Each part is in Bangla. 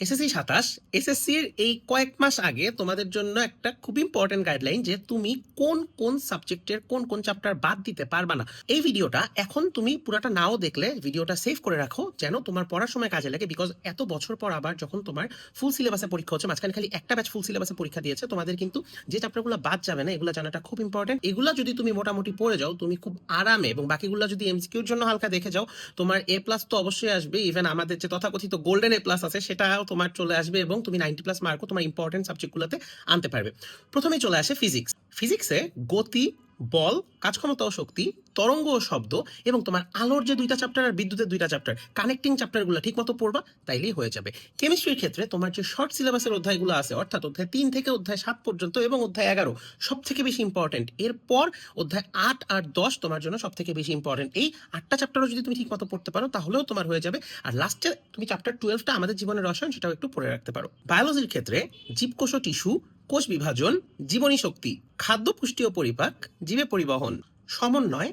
এসএসসি ২৭ এসএসসির এই কয়েক মাস আগে তোমাদের জন্য একটা খুব ইম্পর্টেন্ট গাইডলাইন যে তুমি কোন কোন সাবজেক্টের কোন কোন চ্যাপ্টার বাদ দিতে পারবা না। এই ভিডিওটা এখন তুমি পুরাটা নাও দেখলে ভিডিওটা সেভ করে রাখো যেন তোমার পড়ার সময় কাজে লাগে, বিকজ এত বছর পর আবার যখন তোমার ফুল সিলেবাসে পরীক্ষা হচ্ছে, মাঝখানে খালি একটা ব্যাচ ফুল সিলেবাসে পরীক্ষা দিয়েছে, তোমাদের কিন্তু যে চ্যাপ্টারগুলো বাদ যাবে না এগুলো জানাটা খুব ইম্পর্টেন্ট। এগুলো যদি তুমি মোটামুটি পড়ে যাও তুমি খুব আরামে, এবং বাকিগুলো যদি এমসিকিউর জন্য হালকা দেখে যাও, তোমার এ প্লাস তো অবশ্যই আসবে। ইভেন আমাদের যে তথাকথিত গোল্ডেন এ প্লাস আছে সেটাও তোমার চলে আসবে, এবং তুমি 90+ মার্কও তোমার ইম্পর্টেন্ট সাবজেক্টগুলোতে আনতে পারবে। প্রথমেই চলে আসে ফিজিক্স। ফিজিক্সে গতি, বল, কাজক্ষমতা ও শক্তি, তরঙ্গ ও শব্দ, এবং তোমার আলোর যে দুইটা চ্যাপ্টার আর বিদ্যুতের দুইটা চ্যাপ্টার, কানেক্টিং চ্যাপ্টারগুলো ঠিক মতো পড়বা, তাইলেই হয়ে যাবে। কেমিস্ট্রির ক্ষেত্রে তোমার যে শর্ট সিলেবাসের অধ্যায়গুলো আছে, অর্থাৎ অধ্যায় 3 থেকে অধ্যায় 7 পর্যন্ত এবং অধ্যায় 11 সব থেকে বেশি ইম্পর্টেন্ট। এরপর অধ্যায় 8 আর 10 তোমার জন্য সব থেকে বেশি ইম্পর্টেন্ট। এই 8টা চ্যাপ্টারও যদি তুমি ঠিক মতো পড়তে পারো তাহলেও তোমার হয়ে যাবে। আর লাস্টে তুমি চ্যাপ্টার 12টা আমাদের জীবনের রসায়ন, সেটাও একটু পড়ে রাখতে পারো। বায়োলজির ক্ষেত্রে জীবকোষ ও টিস্যু, কোষ বিভাজন, জীবনী শক্তি, খাদ্য পুষ্টি ও পরিপাক, জীবে পরিবহন, সমন্বয়,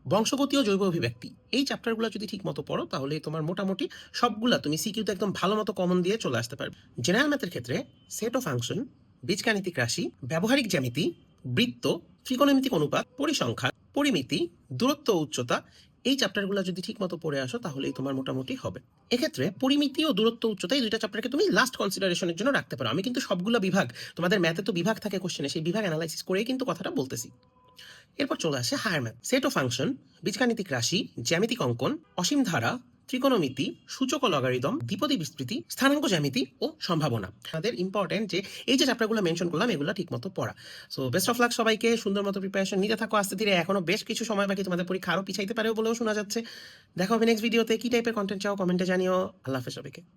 বংশগতি ও জৈব অভিব্যক্তি, এই চ্যাপ্টারগুলো যদি ঠিক মতো পড়ো তাহলে তোমার মোটামুটি সবগুলা তুমি সিকিউতে একদম ভালো মতো কমন দিয়ে চলে আসতে পারবে। জেনারেল ম্যাথের ক্ষেত্রে সেট ও ফাংশন, বীজগাণিতিক রাশি, ব্যবহারিক জ্যামিতি, বৃত্ত, ত্রিকোণমিতিক অনুপাত, পরিসংখ্যান, পরিমিতি, দূরত্ব ও উচ্চতা, এই চ্যাপ্টারগুলো যদি ঠিক মতো পড়ে আসো তাহলেই তোমার মোটামুটি হবে। এক্ষেত্রে পরিমিতি ও দূরত্ব উচ্চতা এই দুইটা চ্যাপ্টারকে তুমি লাস্ট কনসিডারেশনের জন্য রাখতে পারো। আমি কিন্তু সবগুলো বিভাগ, তোমাদের ম্যাথে তো বিভাগ থাকে কোশ্চেনে, সেই বিভাগ অ্যানালাইসিস করেই কিন্তু কথাটা বলতেছি। এরপর চলে আসে হায়ার ম্যাথ। সেট ও ফাংশন, বীজগাণিতিক রাশি, জ্যামিতিক অঙ্কন, অসীম ধারা, ত্রিকোণমিতি, সূচক ও লগারিদম, দ্বিপদী বিস্তৃতি, স্থানাঙ্ক জ্যামিতি ও সম্ভাবনা। আমাদের ইম্পর্টেন্ট যে এই যে চ্যাপ্টারগুলো মেনশন করলাম এগুলো ঠিক মতো পড়া। সো বেস্ট অফ লাক সবাইকে, সুন্দর মতো প্রিপারেশন নিতে থাকো। আস্তে ধীরে এখনো বেশ কিছু সময় বাকি, তোমাদের পরীক্ষা আরো পিছাইতে পারেও বলেও শোনা যাচ্ছে। দেখা হবে নেক্সট ভিডিওতে। কি টাইপের কন্টেন্ট চাও কমেন্টে জানিও। আল্লাহ হাফেজ সবাইকে।